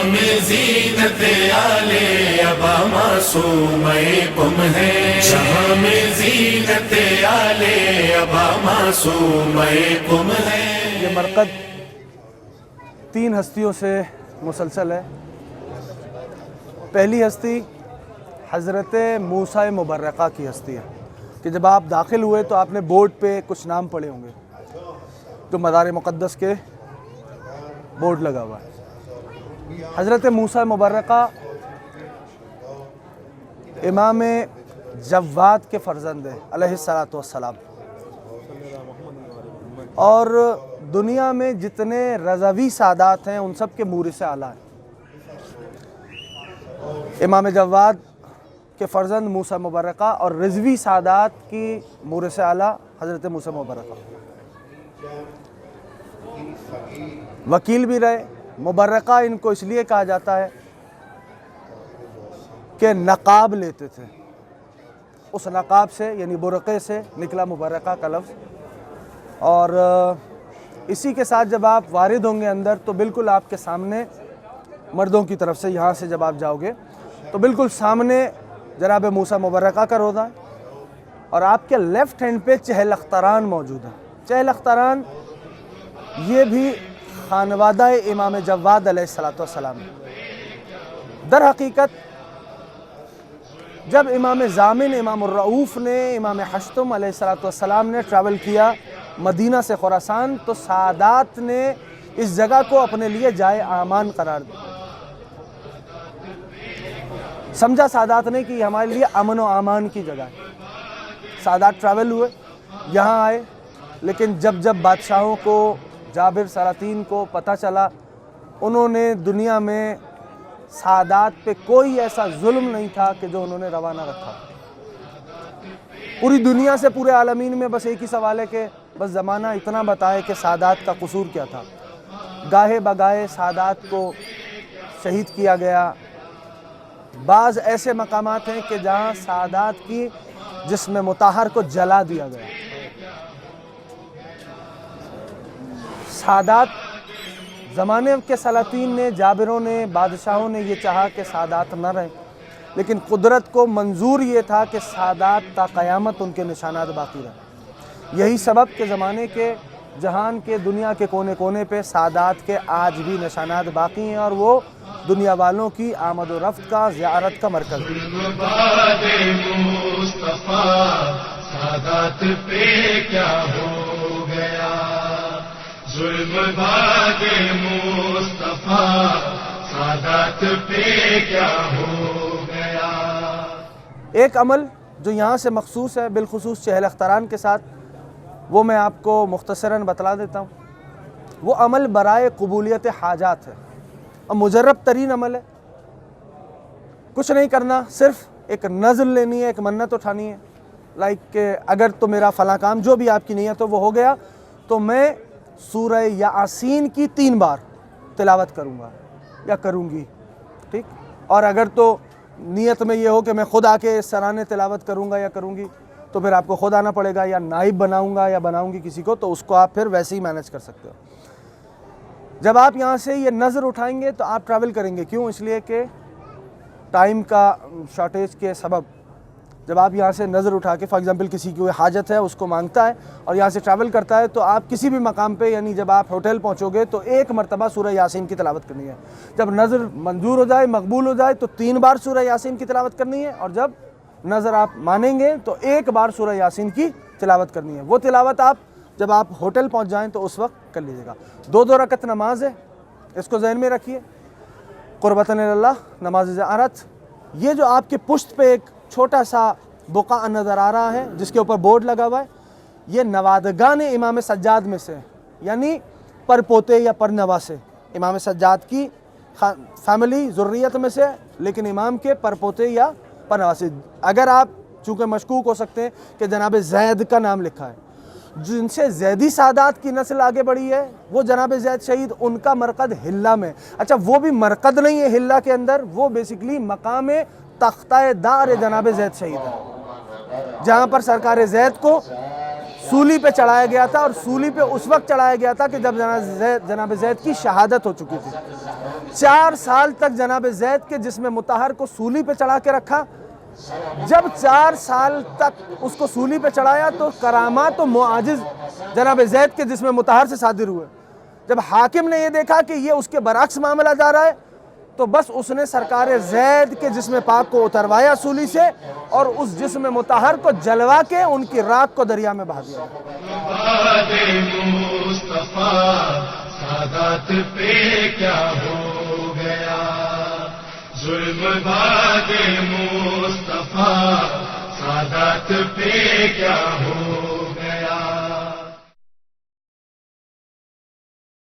میں زینت آلے ابا معصوم قم ہے، جہاں میں زینت آلے ابا معصوم قم ہے۔ یہ مرقد 3 ہستیوں سے مسلسل ہے۔ پہلی ہستی حضرت موسیٰ مبرقہ کی ہستی ہے کہ جب آپ داخل ہوئے تو آپ نے بورڈ پہ کچھ نام پڑھے ہوں گے جو مزار مقدس کے بورڈ لگا ہوا ہے۔ حضرت موسیٰ مبرقہ امام جواد کے فرزند ہیں علیہ السلام، اور دنیا میں جتنے رضوی سادات ہیں ان سب کے مورث اعلیٰ ہیں۔ امام جواد کے فرزند موسیٰ مبرقہ اور رضوی سادات کی مورث اعلیٰ حضرت موسیٰ مبرقہ۔ وکیل بھی رہے۔ مبرقہ ان کو اس لیے کہا جاتا ہے کہ نقاب لیتے تھے، اس نقاب سے یعنی برقعے سے نکلا مبرقہ کا لفظ، اور اسی کے ساتھ جب آپ وارد ہوں گے اندر تو بالکل آپ کے سامنے مردوں کی طرف سے یہاں سے جب آپ جاؤ گے تو بالکل سامنے جناب موسیٰ مبرقہ کا روضہ ہے، اور آپ کے لیفٹ ہینڈ پہ چہل اختران موجود ہے۔ چہل اختران یہ بھی خانوادہ امام جواد علیہ السلام ہے۔ در حقیقت جب امام ضامن امام الرؤوف نے امام حشتم علیہ السلام نے ٹریول کیا مدینہ سے خراسان تو سادات نے اس جگہ کو اپنے لیے جائے امان قرار دیا۔ سمجھا سادات نے کہ یہ ہمارے لیے امن و امان کی جگہ ہے۔ سادات ٹریول ہوئے، یہاں آئے، لیکن جب بادشاہوں کو، جابر سلاطین کو پتہ چلا، انہوں نے دنیا میں سادات پہ کوئی ایسا ظلم نہیں تھا کہ جو انہوں نے روا نہ رکھا۔ پوری دنیا سے، پورے عالمین میں بس ایک ہی سوال ہے کہ بس زمانہ اتنا بتائے کہ سادات کا قصور کیا تھا۔ گاہے بگاہے سادات کو شہید کیا گیا۔ بعض ایسے مقامات ہیں کہ جہاں سادات کی جسم مطہر کو جلا دیا گیا۔ سادات زمانے کے سلاطین نے، جابروں نے، بادشاہوں نے یہ چاہا کہ سادات نہ رہیں، لیکن قدرت کو منظور یہ تھا کہ سادات تا قیامت ان کے نشانات باقی رہیں۔ یہی سبب کہ زمانے کے، جہان کے، دنیا کے کونے کونے پہ سادات کے آج بھی نشانات باقی ہیں، اور وہ دنیا والوں کی آمد و رفت کا، زیارت کا مرکز ہے۔ سادات پہ کیا ہو گیا، ظلم باد مصطفیٰ سادات پہ کیا ہو گیا۔ ایک عمل جو یہاں سے مخصوص ہے بالخصوص چہل اختران کے ساتھ، وہ میں آپ کو مختصراً بتلا دیتا ہوں۔ وہ عمل برائے قبولیت حاجات ہے اور مجرب ترین عمل ہے۔ کچھ نہیں کرنا، صرف ایک نذر لینی ہے، ایک منت اٹھانی ہے، لائک کہ اگر تو میرا فلاں کام جو بھی آپ کی نیت ہو وہ ہو گیا تو میں سورہ یاسین کی 3 بار تلاوت کروں گا یا کروں گی، ٹھیک؟ اور اگر تو نیت میں یہ ہو کہ میں خود آ کے سرانے تلاوت کروں گا یا کروں گی تو پھر آپ کو خود آنا پڑے گا، یا نائب بناؤں گا یا بناؤں گی کسی کو، تو اس کو آپ پھر ویسے ہی مینج کر سکتے ہو۔ جب آپ یہاں سے یہ نظر اٹھائیں گے تو آپ ٹریول کریں گے، کیوں؟ اس لیے کہ ٹائم کا شارٹیج کے سبب جب آپ یہاں سے نظر اٹھا کے، فار ایگزامپل کسی کی کوئی حاجت ہے اس کو مانگتا ہے اور یہاں سے ٹریول کرتا ہے، تو آپ کسی بھی مقام پہ، یعنی جب آپ ہوٹل پہنچو گے تو 1 مرتبہ سورہ یاسین کی تلاوت کرنی ہے۔ جب نظر منظور ہو جائے، مقبول ہو جائے تو 3 بار سورہ یاسین کی تلاوت کرنی ہے، اور جب نظر آپ مانیں گے تو 1 بار سورہ یاسین کی تلاوت کرنی ہے۔ وہ تلاوت آپ جب آپ ہوٹل پہنچ جائیں تو اس وقت کر لیجیے گا۔ 2 رکعت نماز ہے، اس کو ذہن میں رکھیے، قربتاً اللہ نماز زیارت۔ یہ جو آپ کے پشت پہ ایک چھوٹا سا بقعہ نظر آ رہا ہے جس کے اوپر بورڈ لگا ہوا ہے، یہ نوادگان امام سجاد میں سے، یعنی پر پوتے یا پر نواسے امام سجاد کی فیملی ذریت میں سے، لیکن امام کے پر پوتے یا پر نواسے۔ اگر آپ چونکہ مشکوک ہو سکتے ہیں کہ جناب زید کا نام لکھا ہے، جن سے زیدی سادات کی نسل آگے بڑھی ہے، وہ جناب زید شہید، ان کا مرقد ہلہ میں۔ اچھا، وہ بھی مرقد نہیں ہے ہلہ کے اندر، وہ بیسیکلی مقام تختہ دار جناب زید شہید ہے، جہاں پر سرکار زید کو سولی پہ چڑھایا گیا تھا، اور سولی پہ اس وقت چڑھایا گیا تھا کہ جب جناب زید کی شہادت ہو چکی تھی۔ 4 سال تک جناب زید کے جسم مطہر کو سولی پہ چڑھا کے رکھا. جب 4 سال تک اس کو سولی پہ چڑھایا تو کرامات و معاجز جناب زید کے جسم مطہر سے صادر ہوئے. جب حاکم نے یہ دیکھا کہ یہ اس کے برعکس معاملہ جا رہا ہے تو بس اس نے سرکار زید کے جسم پاک کو اتروایا سولی سے اور اس جسم مطہر کو جلوا کے ان کی راکھ کو دریا میں بہا دیا. سادات پہ کیا ہو گیا ظلم باد مصطفیٰ سادات پہ کیا ہو